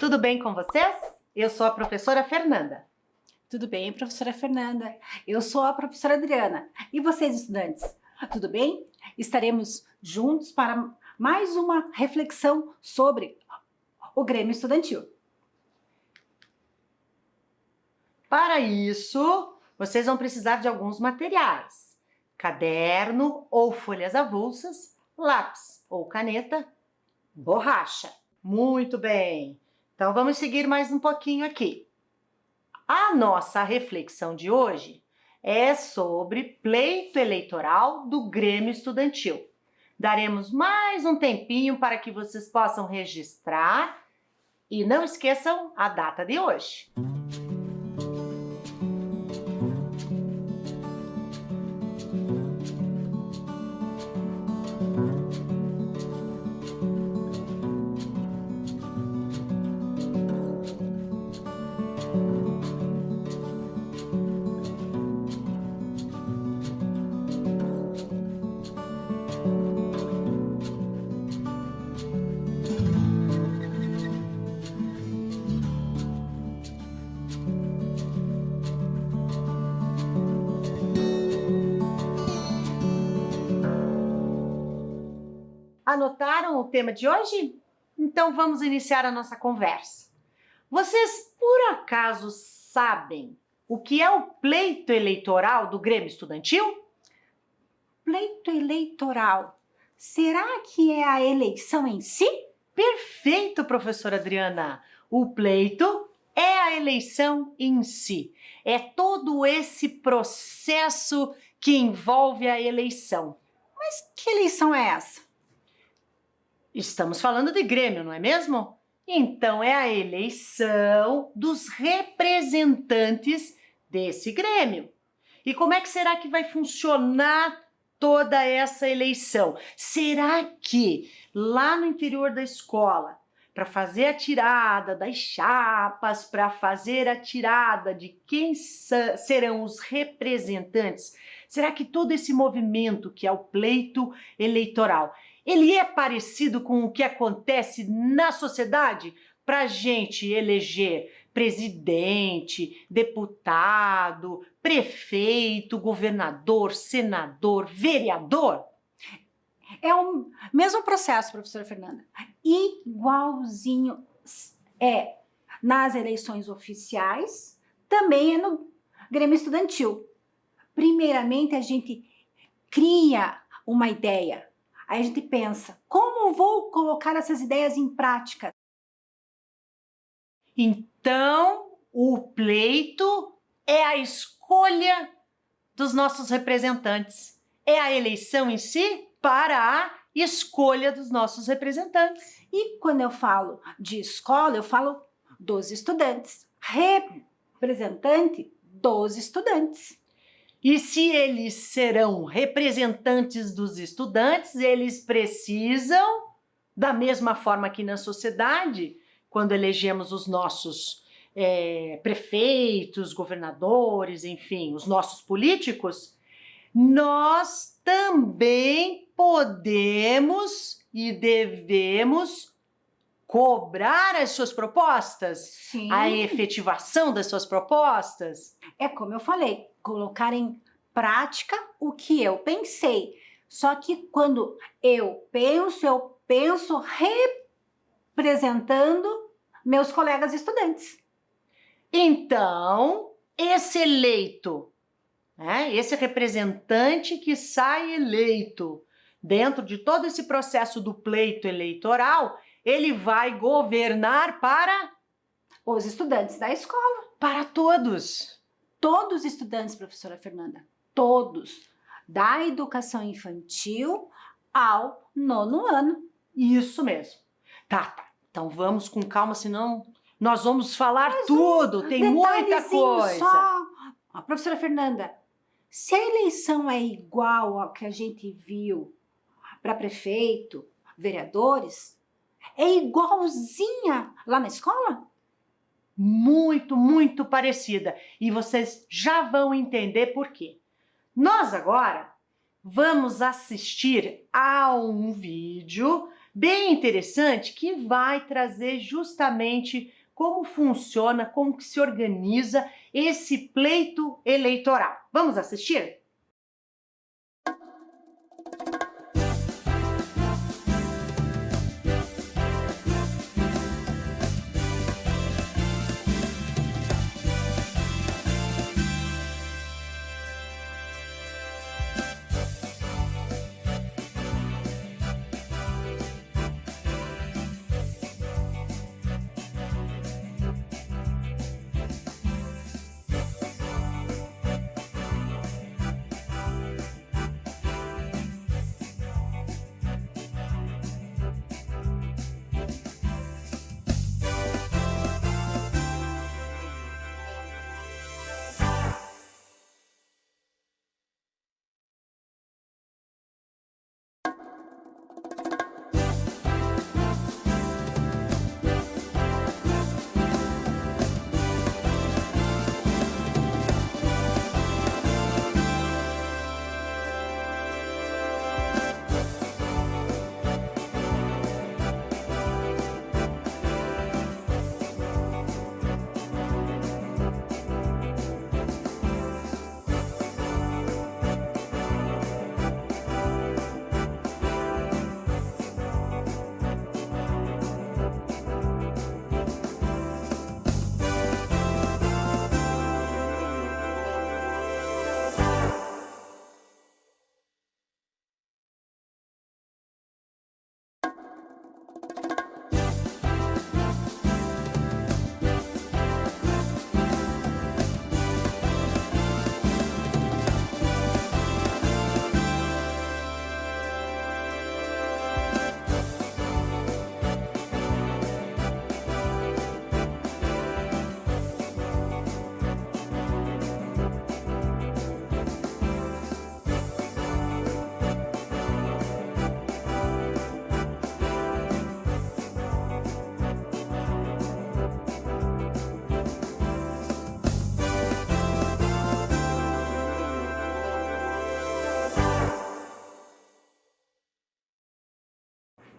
Tudo bem com vocês? Eu sou a professora Fernanda. Tudo bem, professora Fernanda? Eu sou a professora Adriana. E vocês, estudantes? Tudo bem? Estaremos juntos para mais uma reflexão sobre o Grêmio Estudantil. Para isso, vocês vão precisar de alguns materiais: caderno ou folhas avulsas, lápis ou caneta, borracha. Muito bem! Então vamos seguir mais um pouquinho aqui. A nossa reflexão de hoje é sobre pleito eleitoral do Grêmio Estudantil. Daremos mais um tempinho para que vocês possam registrar e não esqueçam a data de hoje. Anotaram o tema de hoje? Então vamos iniciar a nossa conversa. Vocês por acaso sabem o que é o pleito eleitoral do Grêmio Estudantil? Pleito eleitoral. Será que é a eleição em si? Perfeito, professora Adriana! O pleito é a eleição em si. É todo esse processo que envolve a eleição. Mas que eleição é essa? Estamos falando de Grêmio, não é mesmo? Então é a eleição dos representantes desse Grêmio. E como é que será que vai funcionar toda essa eleição? Será que lá no interior da escola, para fazer a tirada das chapas, para fazer a tirada de quem serão os representantes, será que todo esse movimento que é o pleito eleitoral, ele é parecido com o que acontece na sociedade para a gente eleger presidente, deputado, prefeito, governador, senador, vereador? É o mesmo processo, professora Fernanda. Igualzinho é nas eleições oficiais, também é no Grêmio Estudantil. Primeiramente, a gente cria uma ideia. Aí a gente pensa, como vou colocar essas ideias em prática? Então, o pleito é a escolha dos nossos representantes. É a eleição em si para a escolha dos nossos representantes. E quando eu falo de escola, eu falo dos estudantes. Representante dos estudantes. E se eles serão representantes dos estudantes, eles precisam, da mesma forma que na sociedade, quando elegemos os nossos prefeitos, governadores, enfim, os nossos políticos, nós também podemos e devemos cobrar as suas propostas, Sim. a efetivação das suas propostas. É como eu falei, colocar em prática o que eu pensei. Só que quando eu penso representando meus colegas estudantes. Então, esse eleito, esse representante que sai eleito dentro de todo esse processo do pleito eleitoral, ele vai governar para os estudantes da escola. Para todos. Todos os estudantes, professora Fernanda. Todos. Da educação infantil ao 9º ano. Isso mesmo. Tá. Então vamos com calma, senão nós vamos falar tudo. Tem muita coisa. Só. A professora Fernanda, se a eleição é igual ao que a gente viu para prefeito, vereadores, é igualzinha lá na escola? Muito, muito parecida. E vocês já vão entender por quê. Nós agora vamos assistir a um vídeo bem interessante que vai trazer justamente como funciona, como que se organiza esse pleito eleitoral. Vamos assistir?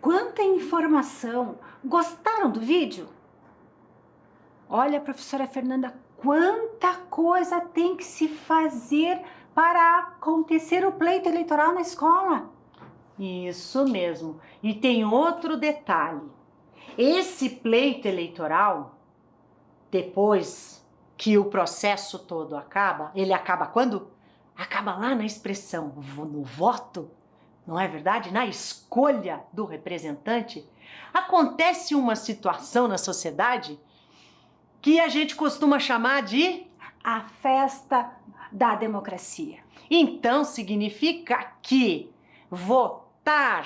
Quanta informação! Gostaram do vídeo? Olha, professora Fernanda, quanta coisa tem que se fazer para acontecer o pleito eleitoral na escola. Isso mesmo. E tem outro detalhe. Esse pleito eleitoral, depois que o processo todo acaba, ele acaba quando? Acaba lá na expressão, no voto, não é verdade? Na escolha do representante. Acontece uma situação na sociedade que a gente costuma chamar de a festa da democracia. Então significa que votar,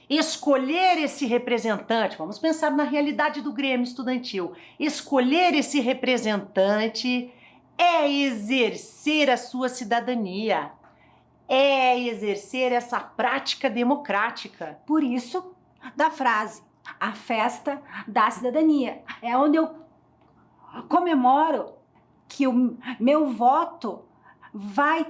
escolher esse representante, vamos pensar na realidade do Grêmio Estudantil, escolher esse representante é exercer a sua cidadania, é exercer essa prática democrática. Por isso, da frase, a festa da cidadania, é onde eu comemoro que o meu voto vai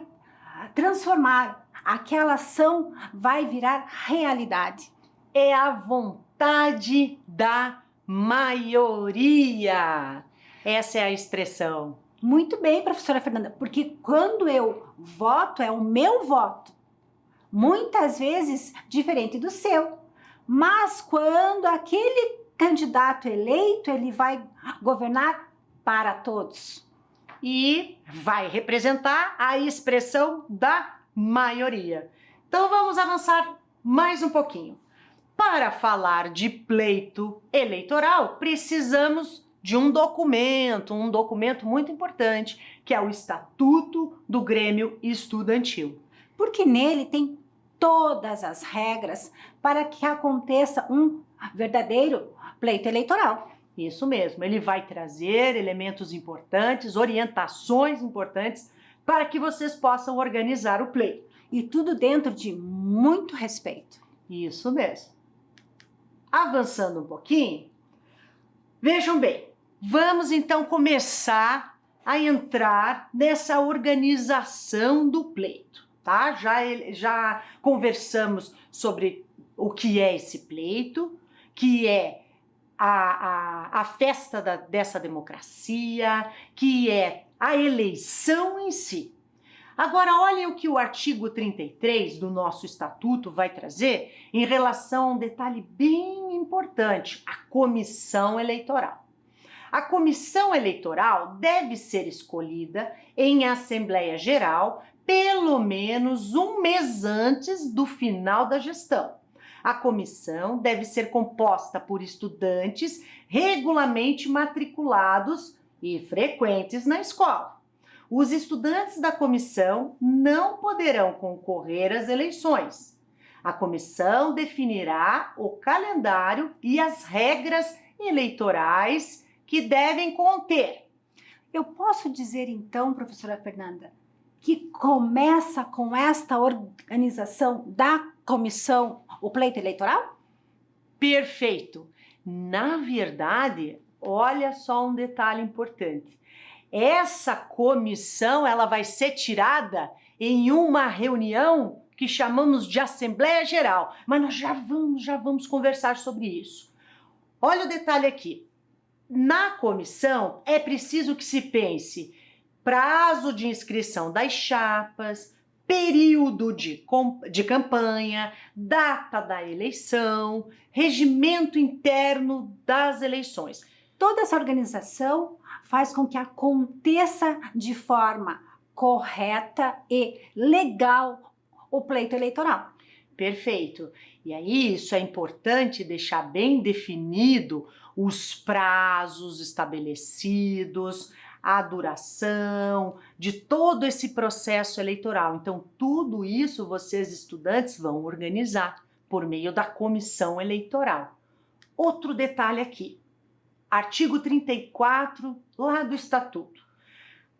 transformar, aquela ação vai virar realidade. É a vontade da maioria. Essa é a expressão. Muito bem, professora Fernanda, porque quando eu voto, é o meu voto. Muitas vezes diferente do seu. Mas quando aquele candidato eleito, ele vai governar para todos. E vai representar a expressão da maioria. Então vamos avançar mais um pouquinho. Para falar de pleito eleitoral, precisamos de um documento muito importante, que é o Estatuto do Grêmio Estudantil. Porque nele tem todas as regras para que aconteça um verdadeiro pleito eleitoral. Isso mesmo, ele vai trazer elementos importantes, orientações importantes para que vocês possam organizar o pleito. E tudo dentro de muito respeito. Isso mesmo. Avançando um pouquinho, vejam bem, vamos então começar a entrar nessa organização do pleito, tá? Já conversamos sobre o que é esse pleito, que é a festa dessa democracia, que é a eleição em si. Agora, olhem o que o artigo 33 do nosso estatuto vai trazer em relação a um detalhe bem importante, a comissão eleitoral. A comissão eleitoral deve ser escolhida em Assembleia Geral pelo menos um mês antes do final da gestão. A comissão deve ser composta por estudantes regularmente matriculados e frequentes na escola. Os estudantes da comissão não poderão concorrer às eleições. A comissão definirá o calendário e as regras eleitorais que devem conter. Eu posso dizer então, professora Fernanda, que começa com esta organização da comissão o pleito eleitoral? Perfeito! Na verdade, olha só um detalhe importante. Essa comissão ela vai ser tirada em uma reunião que chamamos de Assembleia Geral, mas nós já vamos conversar sobre isso. Olha o detalhe aqui. Na comissão é preciso que se pense prazo de inscrição das chapas, período de campanha, data da eleição, regimento interno das eleições. Toda essa organização faz com que aconteça de forma correta e legal o pleito eleitoral. Perfeito. E aí isso é importante deixar bem definido os prazos estabelecidos, a duração de todo esse processo eleitoral. Então, tudo isso vocês, estudantes, vão organizar por meio da comissão eleitoral. Outro detalhe aqui, artigo 34, lá do Estatuto.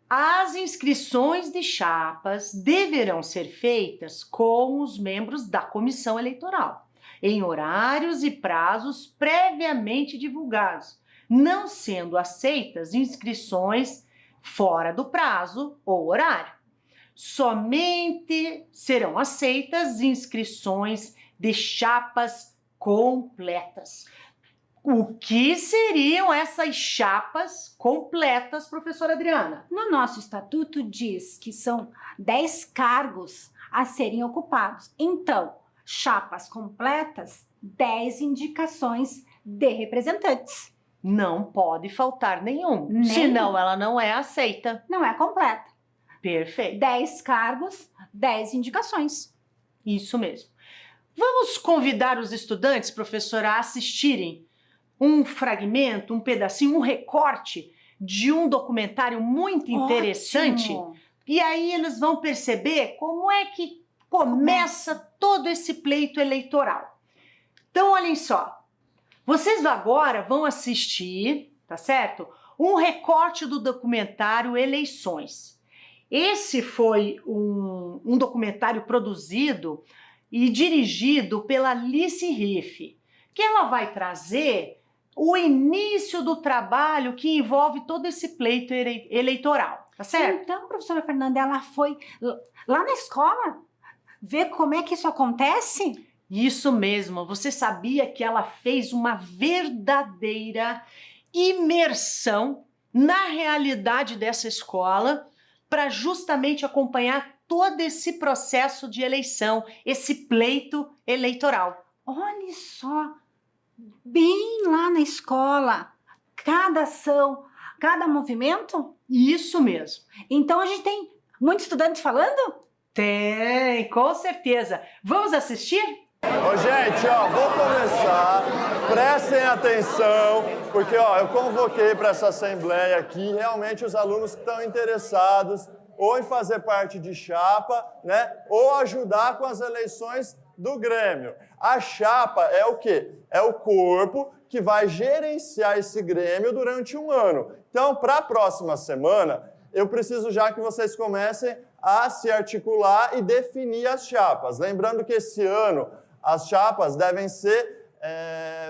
As inscrições de chapas deverão ser feitas com os membros da comissão eleitoral, em horários e prazos previamente divulgados, não sendo aceitas inscrições fora do prazo ou horário. Somente serão aceitas inscrições de chapas completas. O que seriam essas chapas completas, professora Adriana? No nosso estatuto diz que são 10 cargos a serem ocupados. Então, chapas completas, 10 indicações de representantes. Não pode faltar nenhum, senão ela não é aceita. Não é completa. Perfeito. 10 cargos, 10 indicações. Isso mesmo. Vamos convidar os estudantes, professora, a assistirem um fragmento, um pedacinho, um recorte de um documentário muito interessante. Ótimo. E aí eles vão perceber como é que começa todo esse pleito eleitoral. Então, olhem só. Vocês agora vão assistir, tá certo? Um recorte do documentário Eleições. Esse foi um documentário produzido e dirigido pela Alice Riff, que ela vai trazer o início do trabalho que envolve todo esse pleito eleitoral, tá certo? Então, professora Fernanda, ela foi lá na escola ver como é que isso acontece? Isso mesmo, você sabia que ela fez uma verdadeira imersão na realidade dessa escola para justamente acompanhar todo esse processo de eleição, esse pleito eleitoral. Olha só, bem lá na escola, cada ação, cada movimento? Isso mesmo. Então a gente tem muitos estudantes falando? Tem, com certeza. Vamos assistir? Ô, gente, ó, vou começar. Prestem atenção, porque ó, eu convoquei para essa assembleia aqui realmente os alunos que estão interessados ou em fazer parte de chapa, né, ou ajudar com as eleições do Grêmio. A chapa é o quê? É o corpo que vai gerenciar esse Grêmio durante um ano. Então, para a próxima semana, eu preciso já que vocês comecem a se articular e definir as chapas. Lembrando que esse ano as chapas devem ser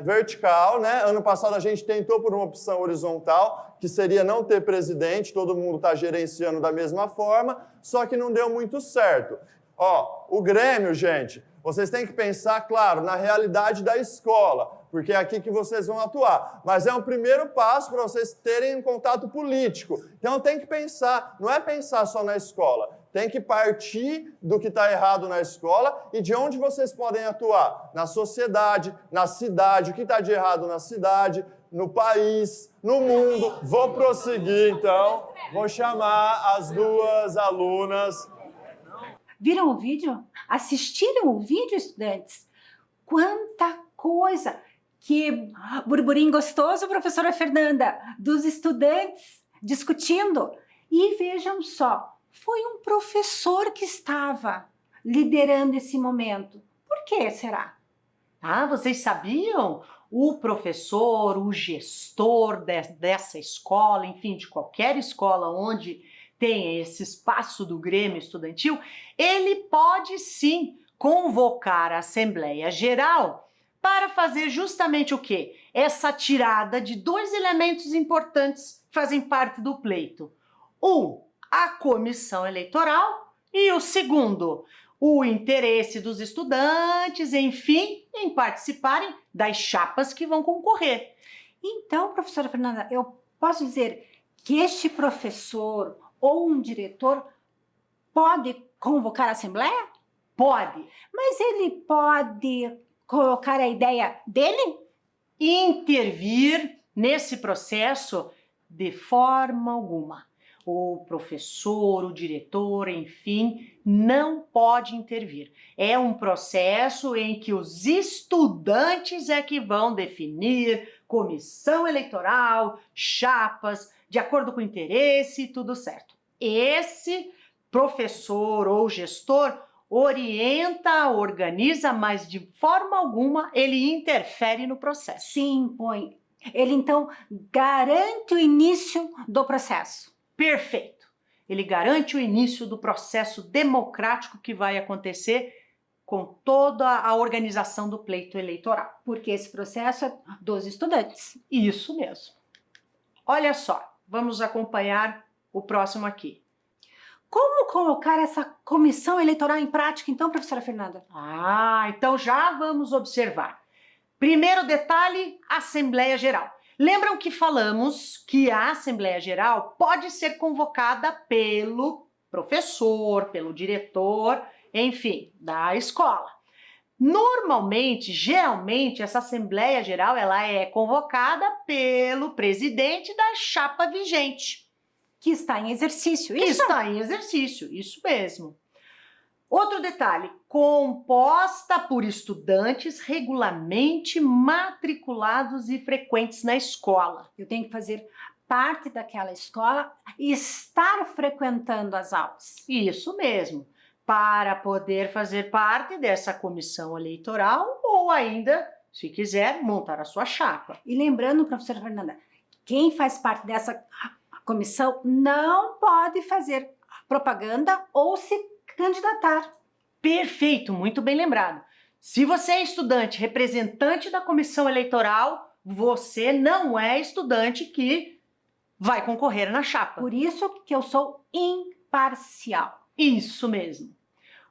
vertical, né? Ano passado a gente tentou por uma opção horizontal, que seria não ter presidente, todo mundo está gerenciando da mesma forma, só que não deu muito certo. Ó, o Grêmio, gente, vocês têm que pensar, claro, na realidade da escola, porque é aqui que vocês vão atuar. Mas é um primeiro passo para vocês terem um contato político. Então tem que pensar, não é pensar só na escola, tem que partir do que está errado na escola e de onde vocês podem atuar. Na sociedade, na cidade, o que está de errado na cidade, no país, no mundo. Vou prosseguir, então. Vou chamar as duas alunas. Viram o vídeo? Assistiram o vídeo, estudantes? Quanta coisa! Que burburinho gostoso, professora Fernanda, dos estudantes discutindo. E vejam só, foi um professor que estava liderando esse momento. Por que será? Ah, vocês sabiam? O professor, o gestor dessa escola, enfim, de qualquer escola onde tenha esse espaço do Grêmio Estudantil, ele pode sim convocar a Assembleia Geral para fazer justamente o quê? Essa tirada de dois elementos importantes que fazem parte do pleito. Um, a comissão eleitoral e o segundo, o interesse dos estudantes, enfim, em participarem das chapas que vão concorrer. Então, professora Fernanda, eu posso dizer que este professor ou um diretor pode convocar a Assembleia? Pode Mas ele pode colocar a ideia dele? intervir nesse processo de forma alguma. O professor, o diretor, enfim, não pode intervir. É um processo em que os estudantes é que vão definir comissão eleitoral, chapas, de acordo com o interesse, tudo certo. Esse professor ou gestor orienta, organiza, mas de forma alguma ele interfere no processo. Sim, põe. Ele então garante o início do processo. Perfeito. Ele garante o início do processo democrático que vai acontecer com toda a organização do pleito eleitoral. Porque esse processo é dos estudantes. Isso mesmo. Olha só, vamos acompanhar o próximo aqui. Como colocar essa comissão eleitoral em prática, então, professora Fernanda? Então já vamos observar. Primeiro detalhe, Assembleia Geral. Lembram que falamos que a Assembleia Geral pode ser convocada pelo professor, pelo diretor, enfim, da escola. Normalmente, geralmente, essa Assembleia Geral ela é convocada pelo presidente da chapa vigente. Que está em exercício, Que isso? está em exercício, isso mesmo. Outro detalhe, composta por estudantes regularmente matriculados e frequentes na escola. Eu tenho que fazer parte daquela escola e estar frequentando as aulas. Isso mesmo, para poder fazer parte dessa comissão eleitoral ou ainda, se quiser, montar a sua chapa. E lembrando, professora Fernanda, quem faz parte dessa comissão não pode fazer propaganda ou se candidatar. Perfeito, muito bem lembrado. Se você é estudante representante da comissão eleitoral, você não é estudante que vai concorrer na chapa. Por isso que eu sou imparcial. Isso mesmo.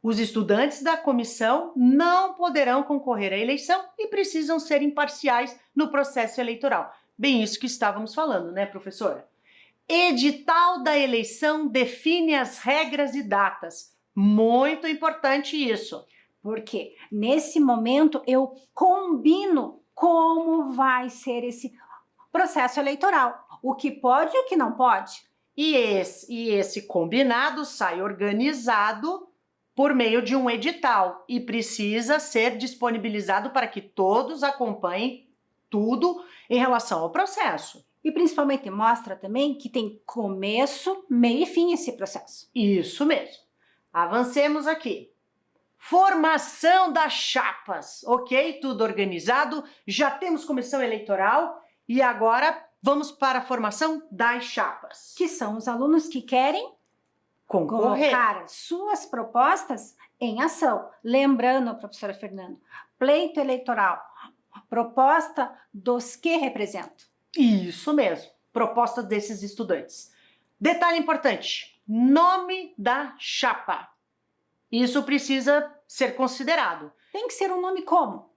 Os estudantes da comissão não poderão concorrer à eleição e precisam ser imparciais no processo eleitoral. Bem isso que estávamos falando, né, professora? Edital da eleição define as regras e datas. Muito importante isso. Porque nesse momento eu combino como vai ser esse processo eleitoral. O que pode e o que não pode. E esse combinado sai organizado por meio de um edital e precisa ser disponibilizado para que todos acompanhem tudo em relação ao processo. E principalmente mostra também que tem começo, meio e fim esse processo. Isso mesmo. Avancemos aqui. Formação das chapas, ok? Tudo organizado, já temos comissão eleitoral e agora vamos para a formação das chapas. Que são os alunos que querem Concorrer. colocar as suas propostas em ação. Lembrando, professora Fernanda, pleito eleitoral, proposta dos que representam. Isso mesmo, proposta desses estudantes. Detalhe importante, nome da chapa. Isso precisa ser considerado. Tem que ser um nome como?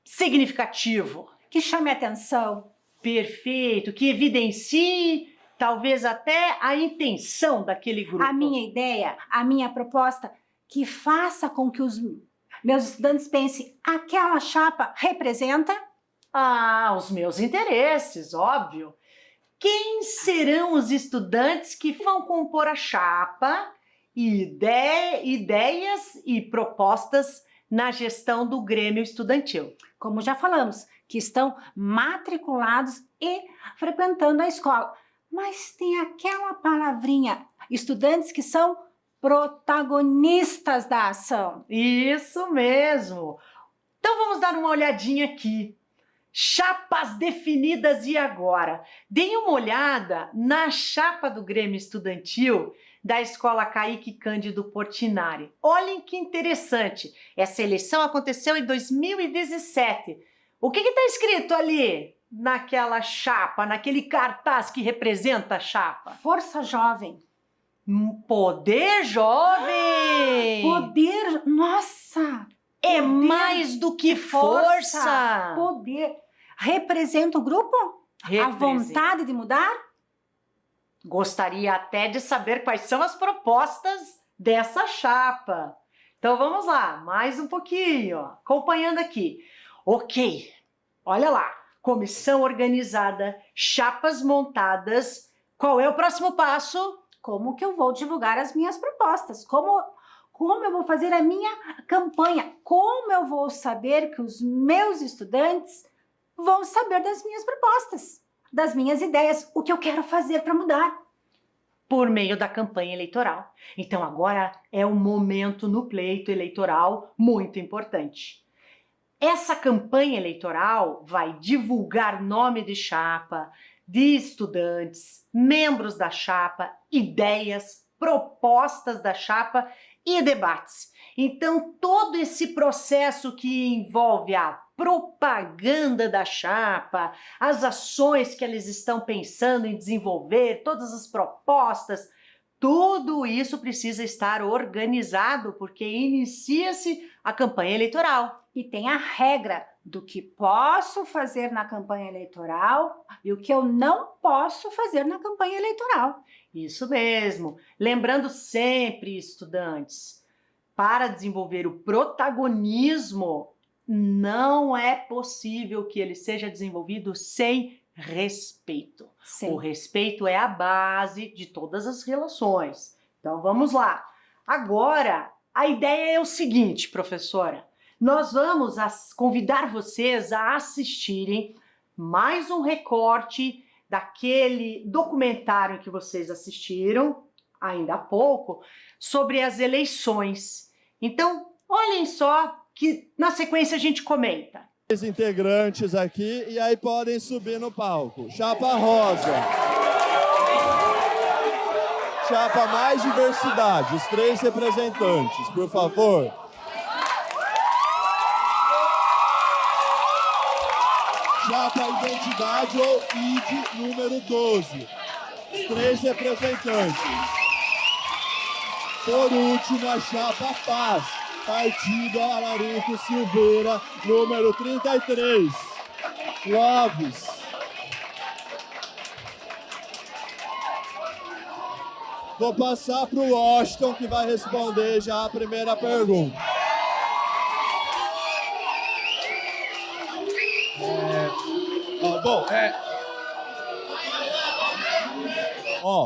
Significativo. Que chame a atenção. Perfeito, que evidencie talvez até a intenção daquele grupo. A minha ideia, a minha proposta, que faça com que os meus estudantes pensem, aquela chapa representa... Ah, os meus interesses, óbvio. Quem serão os estudantes que vão compor a chapa, ideias e propostas na gestão do Grêmio Estudantil? Como já falamos, que estão matriculados e frequentando a escola. Mas tem aquela palavrinha, estudantes que são protagonistas da ação. Isso mesmo. Então vamos dar uma olhadinha aqui. Chapas definidas e agora? Deem uma olhada na chapa do Grêmio Estudantil da Escola Caíque Cândido Portinari. Olhem que interessante. Essa eleição aconteceu em 2017. O que está escrito ali naquela chapa, naquele cartaz que representa a chapa? Força Jovem. Poder Jovem! Poder, nossa! É poder, mais do que força! Poder. Representa o grupo? A vontade de mudar? Gostaria até de saber quais são as propostas dessa chapa. Então vamos lá, mais um pouquinho, acompanhando aqui. Ok, olha lá, comissão organizada, chapas montadas. Qual é o próximo passo? Como que eu vou divulgar as minhas propostas? Como eu vou fazer a minha campanha? Como eu vou saber que os meus estudantes vão saber das minhas propostas, das minhas ideias, o que eu quero fazer para mudar? Por meio da campanha eleitoral. Então agora é um momento no pleito eleitoral muito importante. Essa campanha eleitoral vai divulgar nome de chapa, de estudantes, membros da chapa, ideias, propostas da chapa e debates. Então, todo esse processo que envolve a propaganda da chapa, as ações que eles estão pensando em desenvolver, todas as propostas, tudo isso precisa estar organizado, porque inicia-se a campanha eleitoral. E tem a regra do que posso fazer na campanha eleitoral e o que eu não posso fazer na campanha eleitoral. Isso mesmo. Lembrando sempre, estudantes, para desenvolver o protagonismo, não é possível que ele seja desenvolvido sem respeito. Sim. O respeito é a base de todas as relações. Então vamos lá. Agora, a ideia é o seguinte, professora. Nós vamos convidar vocês a assistirem mais um recorte daquele documentário que vocês assistiram ainda há pouco sobre as eleições. Então, olhem só que na sequência a gente comenta. Os integrantes aqui e aí podem subir no palco. Chapa rosa. Chapa mais diversidade, os 3 representantes, por favor. Chapa identidade ou ID número 12. Os 3 representantes. Por último, a chapa paz. Partido Alarico Silveira, número 33. Clóvis. Vou passar para o Washington, que vai responder já a primeira pergunta.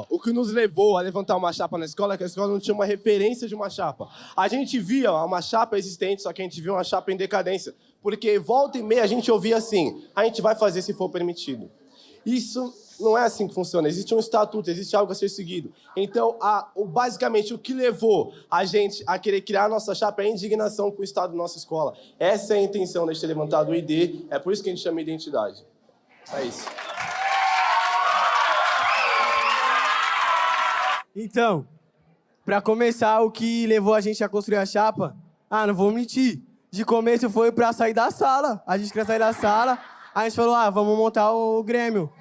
O que nos levou a levantar uma chapa na escola é que a escola não tinha uma referência de uma chapa. A gente via uma chapa existente, só que a gente via uma chapa em decadência. Porque volta e meia a gente ouvia assim, a gente vai fazer se for permitido. Isso não é assim que funciona. Existe um estatuto, existe algo a ser seguido. Então, basicamente, o que levou a gente a querer criar a nossa chapa é a indignação com o estado da nossa escola. Essa é a intenção de ter levantado o ID, é por isso que a gente chama identidade. É isso. Então, para começar, o que levou a gente a construir a chapa, não vou mentir, de começo foi para sair da sala. A gente queria sair da sala, a gente falou, vamos montar o Grêmio.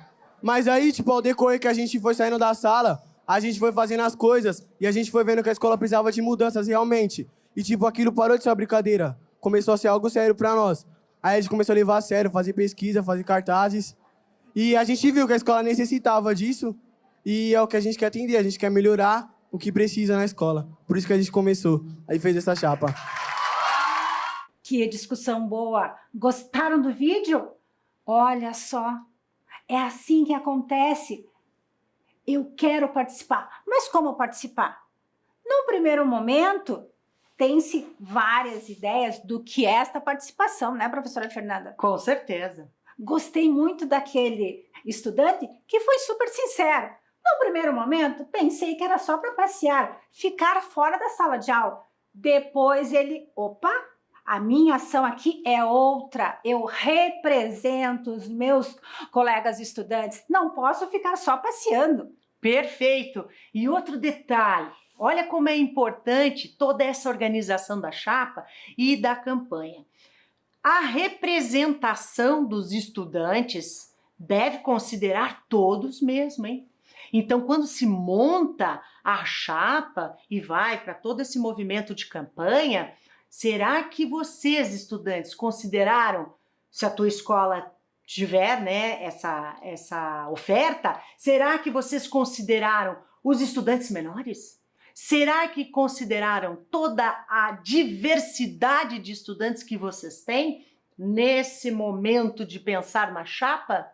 Mas aí, ao decorrer que a gente foi saindo da sala, a gente foi fazendo as coisas e a gente foi vendo que a escola precisava de mudanças realmente. E, tipo, aquilo parou de ser uma brincadeira. Começou a ser algo sério pra nós. Aí a gente começou a levar a sério, fazer pesquisa, fazer cartazes. E a gente viu que a escola necessitava disso. E é o que a gente quer atender, a gente quer melhorar o que precisa na escola. Por isso que a gente começou. Aí fez essa chapa. Que discussão boa! Gostaram do vídeo? Olha só, é assim que acontece. Eu quero participar. Mas como participar? No primeiro momento, tem-se várias ideias do que é esta participação, né, professora Fernanda? Com certeza. Gostei muito daquele estudante que foi super sincero. No primeiro momento, pensei que era só para passear, ficar fora da sala de aula. Depois ele, opa, a minha ação aqui é outra. Eu represento os meus colegas estudantes. Não posso ficar só passeando. Perfeito. E outro detalhe, olha como é importante toda essa organização da chapa e da campanha. A representação dos estudantes deve considerar todos mesmo, hein? Então, quando se monta a chapa e vai para todo esse movimento de campanha, será que vocês, estudantes, consideraram, se a tua escola tiver, né, essa oferta, será que vocês consideraram os estudantes menores? Será que consideraram toda a diversidade de estudantes que vocês têm nesse momento de pensar na chapa?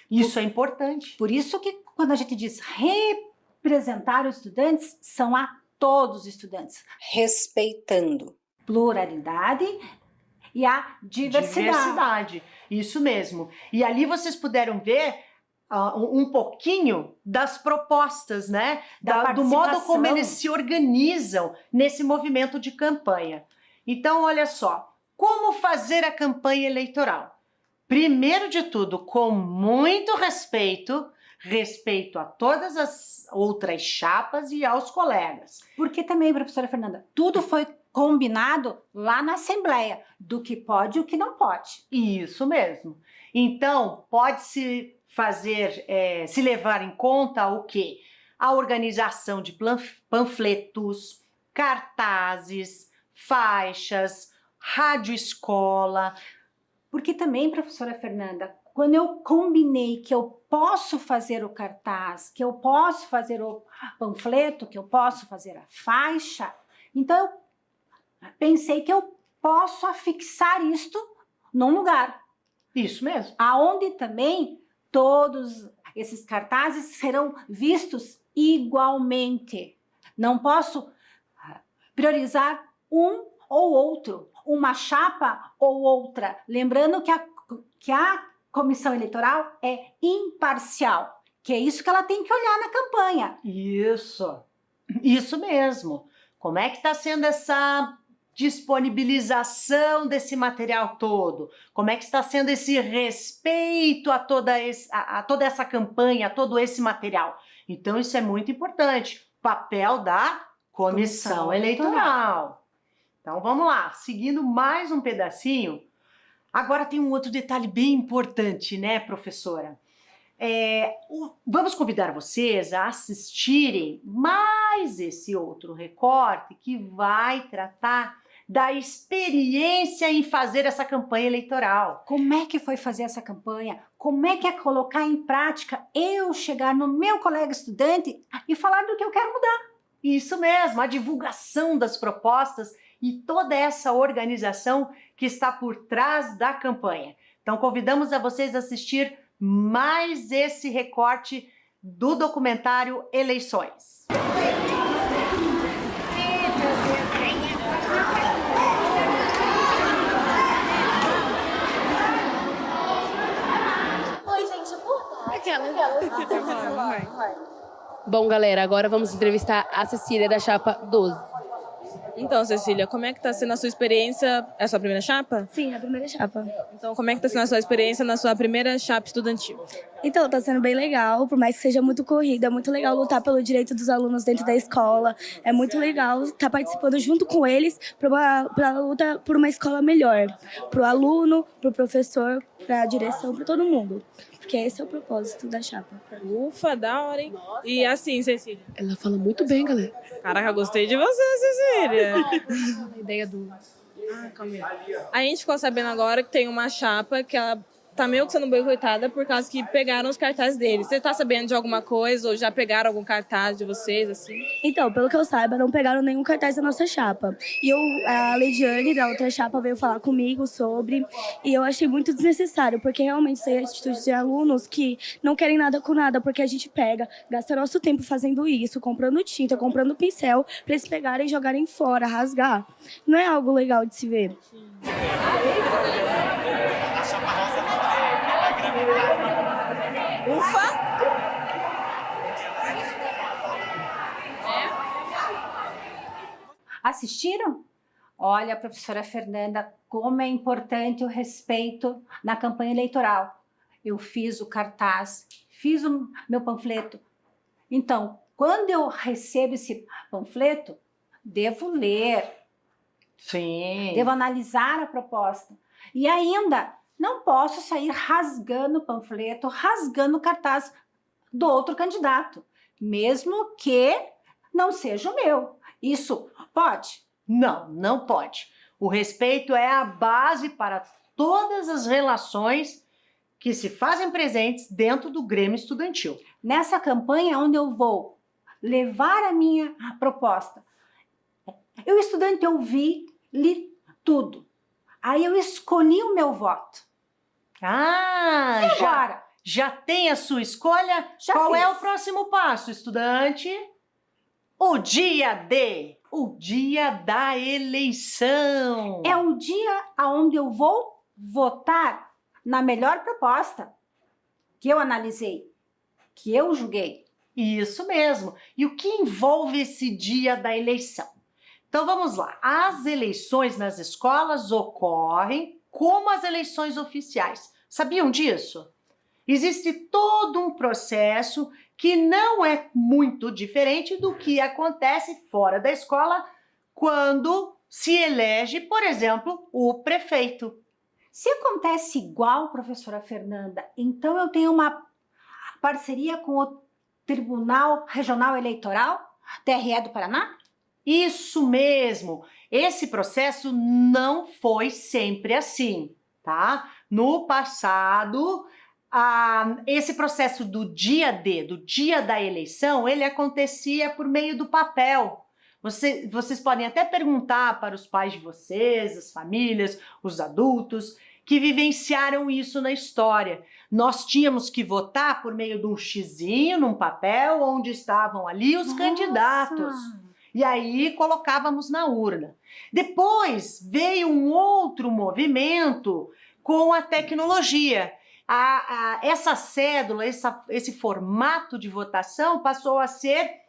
Isso é importante. Por isso que quando a gente diz representar os estudantes, são a todos os estudantes. Respeitando. Pluralidade e a diversidade. Isso mesmo. E ali vocês puderam ver um pouquinho das propostas, né? Do modo como eles se organizam nesse movimento de campanha. Então, olha só, como fazer a campanha eleitoral? Primeiro de tudo, com muito respeito a todas as outras chapas e aos colegas. Porque também, professora Fernanda, tudo foi combinado lá na Assembleia, do que pode e o que não pode. Isso mesmo. Então, pode-se fazer, se levar em conta o quê? A organização de panfletos, cartazes, faixas, rádio-escola. Porque também, professora Fernanda, quando eu combinei que eu posso fazer o cartaz, que eu posso fazer o panfleto, que eu posso fazer a faixa, então eu pensei que eu posso afixar isto num lugar. Isso mesmo. Aonde também todos esses cartazes serão vistos igualmente. Não posso priorizar um ou outro, uma chapa ou outra. Lembrando que a comissão eleitoral é imparcial, que é isso que ela tem que olhar na campanha. Isso mesmo. Como é que está sendo essa disponibilização desse material todo? Como é que está sendo esse respeito a toda essa campanha, a todo esse material? Então, isso é muito importante. Papel da comissão eleitoral. Então, vamos lá. Seguindo mais um pedacinho. Agora tem um outro detalhe bem importante, né, professora? Vamos convidar vocês a assistirem mais esse outro recorte que vai tratar da experiência em fazer essa campanha eleitoral. Como é que foi fazer essa campanha? Como é que é colocar em prática eu chegar no meu colega estudante e falar do que eu quero mudar? Isso mesmo, a divulgação das propostas e toda essa organização que está por trás da campanha. Então, convidamos a vocês a assistir mais esse recorte do documentário Eleições. Oi, gente, Bom, galera, agora vamos entrevistar a Cecília da chapa 12. Então, Cecília, como é que está sendo a sua experiência? É a sua primeira chapa? Sim, a primeira chapa. Então, como é que está sendo a sua experiência na sua primeira chapa estudantil? Então, tá sendo bem legal, por mais que seja muito corrida, é muito legal lutar pelo direito dos alunos dentro da escola, é muito legal estar participando junto com eles para a luta por uma escola melhor, para o aluno, para o professor, para a direção, para todo mundo, porque esse é o propósito da chapa. Ufa, da hora, hein? E assim, Cecília? Ela fala muito bem, galera. Caraca, gostei de você, Cecília. A ideia do... Calma aí. A gente ficou sabendo agora que tem uma chapa que ela tá meio que sendo boicotada por causa que pegaram os cartazes deles. Você tá sabendo de alguma coisa ou já pegaram algum cartaz de vocês, assim? Então, pelo que eu saiba, não pegaram nenhum cartaz da nossa chapa. E a Leidiane, da outra chapa, veio falar comigo sobre, e eu achei muito desnecessário, porque realmente tem atitudes de alunos que não querem nada com nada, porque a gente pega, gasta nosso tempo fazendo isso, comprando tinta, comprando pincel, pra eles pegarem e jogarem fora, rasgar. Não é algo legal de se ver. Ufa! Assistiram? Olha, professora Fernanda, como é importante o respeito na campanha eleitoral. Eu fiz o cartaz, fiz o meu panfleto. Então, quando eu recebo esse panfleto, devo ler, Sim. devo analisar a proposta. E ainda, não posso sair rasgando o panfleto, rasgando o cartaz do outro candidato, mesmo que não seja o meu. Isso pode? Não, não pode. O respeito é a base para todas as relações que se fazem presentes dentro do Grêmio Estudantil. Nessa campanha onde eu vou levar a minha proposta, eu, estudante, ouvi, li tudo. Aí eu escolhi o meu voto. Ah, E agora? já tem a sua escolha? Já Qual é fiz. o próximo passo, estudante? O dia da eleição. É o dia onde eu vou votar na melhor proposta que eu analisei, que eu julguei. Isso mesmo. E o que envolve esse dia da eleição? Então vamos lá. As eleições nas escolas ocorrem como as eleições oficiais. Sabiam disso? Existe todo um processo que não é muito diferente do que acontece fora da escola quando se elege, por exemplo, o prefeito. Se acontece igual, professora Fernanda, então eu tenho uma parceria com o Tribunal Regional Eleitoral, TRE do Paraná? Isso mesmo. Esse processo não foi sempre assim, tá? No passado, esse processo do dia da eleição, ele acontecia por meio do papel. Vocês podem até perguntar para os pais de vocês, as famílias, os adultos, que vivenciaram isso na história. Nós tínhamos que votar por meio de um xizinho num papel onde estavam ali os candidatos. E aí colocávamos na urna. Depois veio um outro movimento com a tecnologia. Essa cédula, esse formato de votação passou a ser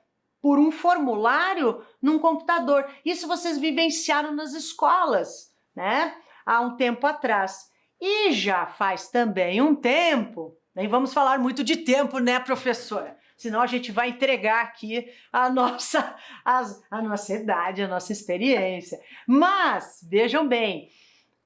por um formulário num computador. Isso vocês vivenciaram nas escolas, né? Há um tempo atrás. E já faz também um tempo, nem vamos falar muito de tempo, né, professora? Senão a gente vai entregar aqui a nossa idade, a nossa experiência. Mas, vejam bem,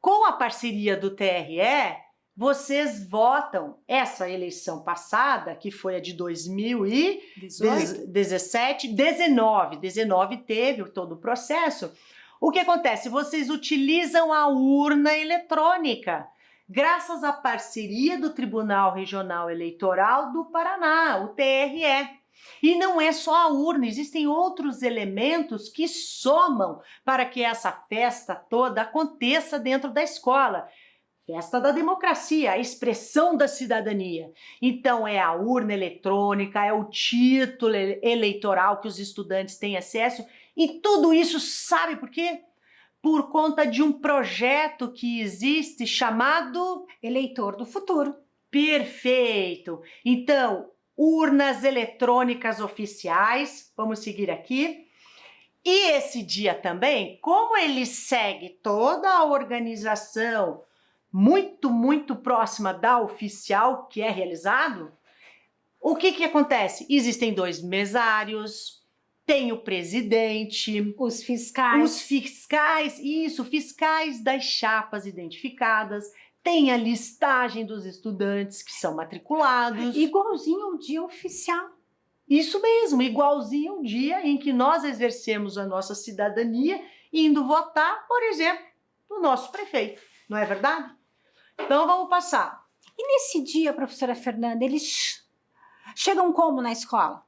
com a parceria do TRE, vocês votam essa eleição passada, que foi a de 2017, 19 teve todo o processo. O que acontece? Vocês utilizam a urna eletrônica, graças à parceria do Tribunal Regional Eleitoral do Paraná, o TRE. E não é só a urna, existem outros elementos que somam para que essa festa toda aconteça dentro da escola. Festa da democracia, a expressão da cidadania. Então é a urna eletrônica, é o título eleitoral que os estudantes têm acesso e tudo isso, sabe por quê? Por conta de um projeto que existe chamado Eleitor do Futuro. Perfeito! Então, urnas eletrônicas oficiais, vamos seguir aqui. E esse dia também, como ele segue toda a organização muito próxima da oficial que é realizado, o que acontece? Existem 2 mesários, tem o presidente, Os fiscais. fiscais das chapas identificadas, tem a listagem dos estudantes que são matriculados. Igualzinho ao dia oficial. Isso mesmo, igualzinho o dia em que nós exercemos a nossa cidadania indo votar, por exemplo, no nosso prefeito, não é verdade? Então vamos passar. E nesse dia, professora Fernanda, eles chegam como na escola?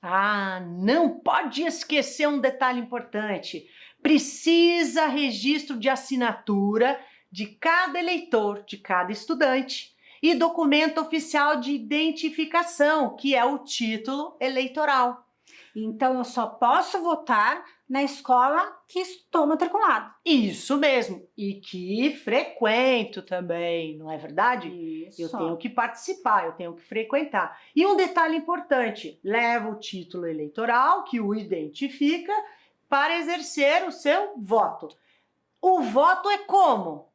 Ah, não pode esquecer um detalhe importante. Precisa registro de assinatura de cada eleitor, de cada estudante, e documento oficial de identificação, que é o título eleitoral. Então, eu só posso votar na escola que estou matriculado. Isso mesmo, e que frequento também, não é verdade? Isso. Eu tenho que participar, eu tenho que frequentar. E um detalhe importante, leva o título eleitoral que o identifica para exercer o seu voto. O voto é como?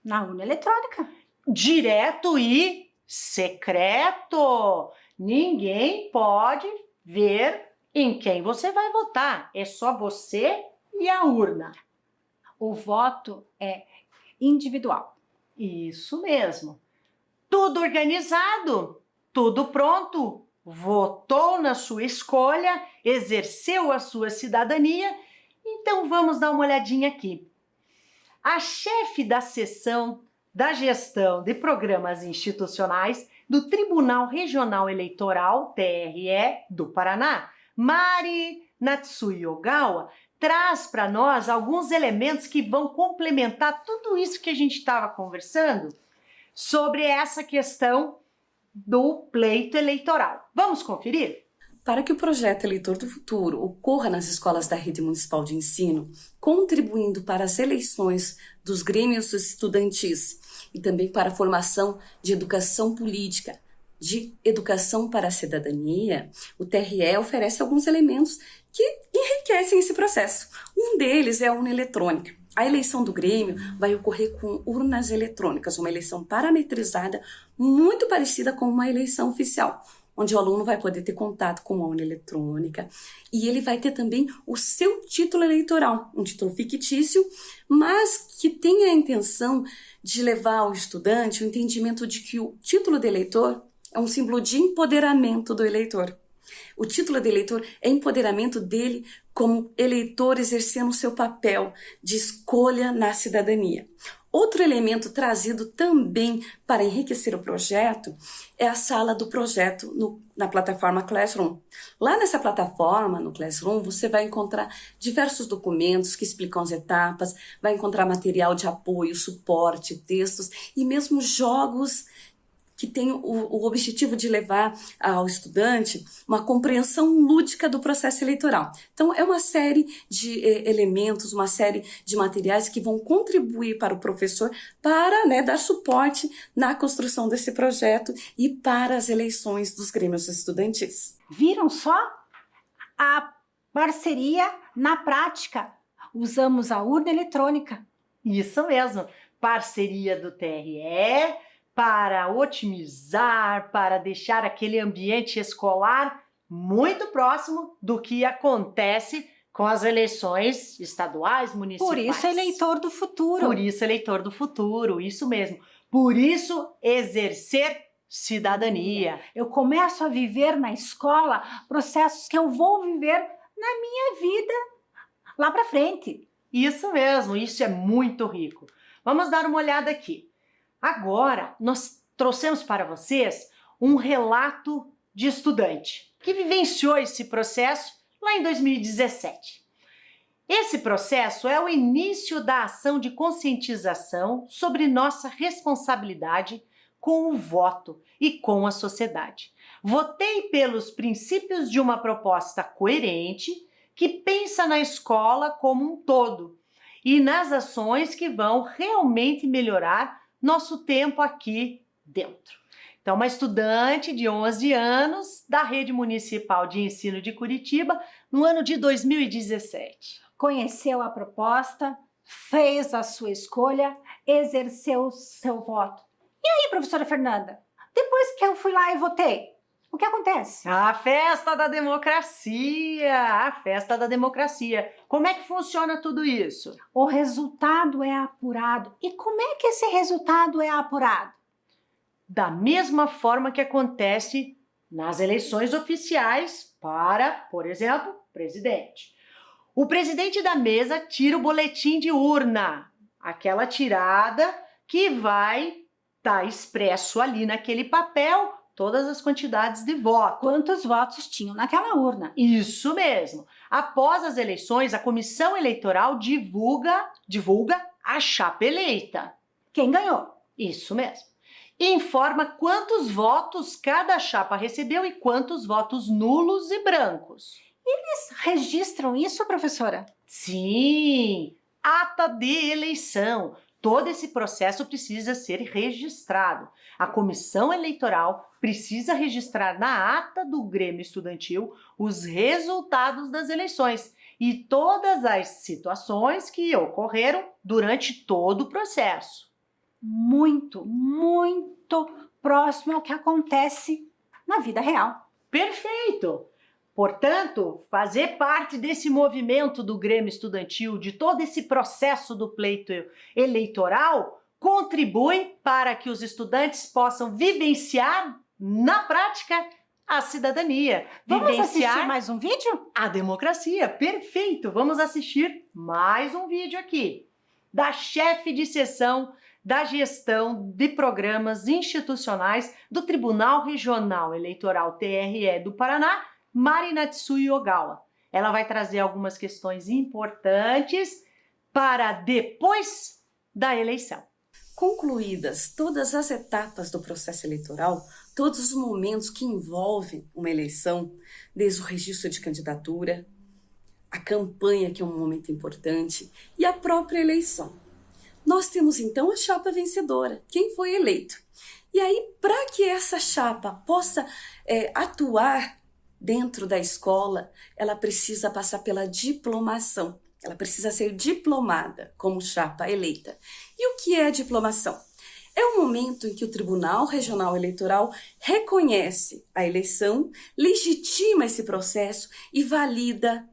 Na urna eletrônica. Direto e secreto. Ninguém pode ver em quem você vai votar. É só você e a urna. O voto é individual. Isso mesmo. Tudo organizado, tudo pronto. Votou na sua escolha, exerceu a sua cidadania. Então vamos dar uma olhadinha aqui. A chefe da seção da gestão de programas institucionais do Tribunal Regional Eleitoral, TRE, do Paraná, Mari Natsui Ogawa, traz para nós alguns elementos que vão complementar tudo isso que a gente estava conversando sobre essa questão do pleito eleitoral. Vamos conferir? Para que o projeto Eleitor do Futuro ocorra nas escolas da Rede Municipal de Ensino, contribuindo para as eleições dos grêmios estudantis e também para a formação de educação política, de educação para a cidadania, o TRE oferece alguns elementos que enriquecem esse processo. Um deles é a urna eletrônica. A eleição do Grêmio vai ocorrer com urnas eletrônicas, uma eleição parametrizada muito parecida com uma eleição oficial, onde o aluno vai poder ter contato com a urna eletrônica e ele vai ter também o seu título eleitoral, um título fictício, mas que tem a intenção de levar ao estudante o entendimento de que o título de eleitor é um símbolo de empoderamento do eleitor. O título de eleitor é empoderamento dele como eleitor exercendo o seu papel de escolha na cidadania. Outro elemento trazido também para enriquecer o projeto é a sala do projeto na plataforma Classroom. Lá nessa plataforma, no Classroom, você vai encontrar diversos documentos que explicam as etapas, vai encontrar material de apoio, suporte, textos e mesmo jogos que tem o objetivo de levar ao estudante uma compreensão lúdica do processo eleitoral. Então, é uma série de elementos, uma série de materiais que vão contribuir para o professor para dar suporte na construção desse projeto e para as eleições dos grêmios estudantis. Viram só? A parceria na prática. Usamos a urna eletrônica. Isso mesmo. Parceria do TRE, para otimizar, para deixar aquele ambiente escolar muito próximo do que acontece com as eleições estaduais, municipais. Por isso, eleitor do futuro. Por isso, eleitor do futuro, isso mesmo. Por isso, exercer cidadania. Eu começo a viver na escola processos que eu vou viver na minha vida lá para frente. Isso mesmo, isso é muito rico. Vamos dar uma olhada aqui. Agora, nós trouxemos para vocês um relato de estudante que vivenciou esse processo lá em 2017. Esse processo é o início da ação de conscientização sobre nossa responsabilidade com o voto e com a sociedade. Votei pelos princípios de uma proposta coerente que pensa na escola como um todo e nas ações que vão realmente melhorar nosso tempo aqui dentro. Então, uma estudante de 11 anos da Rede Municipal de Ensino de Curitiba, no ano de 2017. Conheceu a proposta, fez a sua escolha, exerceu o seu voto. E aí, professora Fernanda, depois que eu fui lá e votei, o que acontece? A festa da democracia! A festa da democracia. Como é que funciona tudo isso? O resultado é apurado. E como é que esse resultado é apurado? Da mesma forma que acontece nas eleições oficiais para, por exemplo, presidente. O presidente da mesa tira o boletim de urna, aquela tirada que vai estar expresso ali naquele papel todas as quantidades de votos. Quantos votos tinham naquela urna? Isso mesmo. Após as eleições, a comissão eleitoral divulga a chapa eleita. Quem ganhou? Isso mesmo. E informa quantos votos cada chapa recebeu e quantos votos nulos e brancos. Eles registram isso, professora? Sim, ata de eleição. Todo esse processo precisa ser registrado. A comissão eleitoral precisa registrar na ata do Grêmio Estudantil os resultados das eleições e todas as situações que ocorreram durante todo o processo. Muito, muito próximo ao que acontece na vida real. Perfeito! Portanto, fazer parte desse movimento do Grêmio Estudantil, de todo esse processo do pleito eleitoral, contribui para que os estudantes possam vivenciar na prática a cidadania. Vamos assistir mais um vídeo? A democracia. Perfeito! Vamos assistir mais um vídeo aqui da chefe de seção da gestão de programas institucionais do Tribunal Regional Eleitoral TRE do Paraná, Mari Natsui Ogawa. Ela vai trazer algumas questões importantes para depois da eleição. Concluídas todas as etapas do processo eleitoral, todos os momentos que envolvem uma eleição, desde o registro de candidatura, a campanha, que é um momento importante, e a própria eleição. Nós temos então a chapa vencedora, quem foi eleito. E aí, para que essa chapa possa atuar dentro da escola, ela precisa passar pela diplomação. Ela precisa ser diplomada como chapa eleita. E o que é a diplomação? É o momento em que o Tribunal Regional Eleitoral reconhece a eleição, legitima esse processo e valida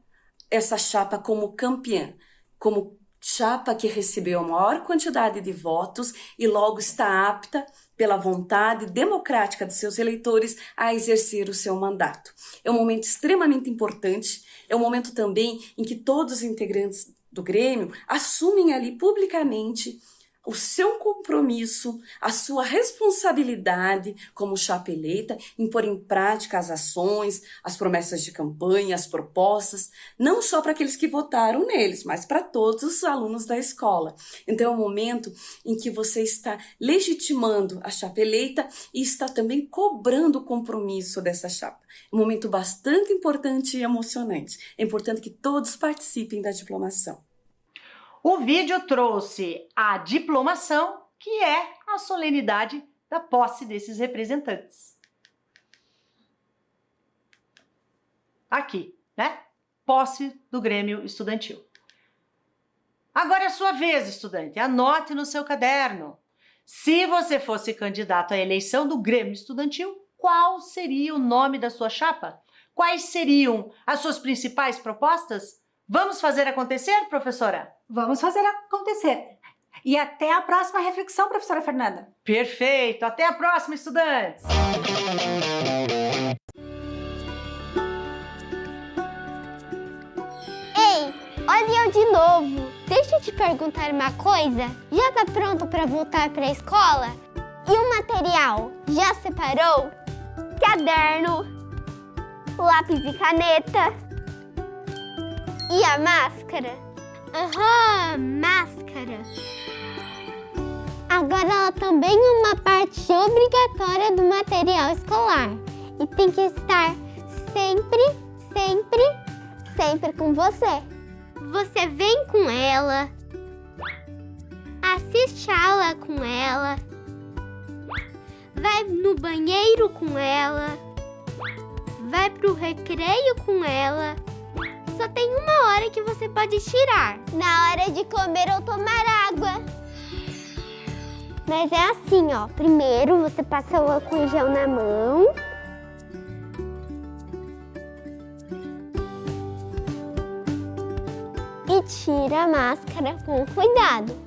essa chapa como campeã, como chapa que recebeu a maior quantidade de votos e logo está apta, pela vontade democrática de seus eleitores, a exercer o seu mandato. É um momento extremamente importante, é um momento também em que todos os integrantes do Grêmio assumem ali publicamente o seu compromisso, a sua responsabilidade como chapa eleita em pôr em prática as ações, as promessas de campanha, as propostas, não só para aqueles que votaram neles, mas para todos os alunos da escola. Então é um momento em que você está legitimando a chapa eleita e está também cobrando o compromisso dessa chapa. É um momento bastante importante e emocionante. É importante que todos participem da diplomação. O vídeo trouxe a diplomação, que é a solenidade da posse desses representantes. Aqui, né? Posse do Grêmio Estudantil. Agora é a sua vez, estudante. Anote no seu caderno. Se você fosse candidato à eleição do Grêmio Estudantil, qual seria o nome da sua chapa? Quais seriam as suas principais propostas? Vamos fazer acontecer, professora? Vamos fazer acontecer. E até a próxima reflexão, professora Fernanda. Perfeito. Até a próxima, estudantes. Ei, olha eu de novo. Deixa eu te perguntar uma coisa. Já tá pronto para voltar para a escola? E o material? Já separou? Caderno, lápis e caneta. E a máscara? Aham, máscara. Agora ela também é uma parte obrigatória do material escolar. E tem que estar sempre, sempre, sempre com você. Você vem com ela, assiste a aula com ela, vai no banheiro com ela, vai pro recreio com ela. só tem uma hora que você pode tirar. Na hora de comer ou tomar água. Mas é assim, ó. Primeiro você passa o álcool em gel na mão. E tira a máscara com cuidado.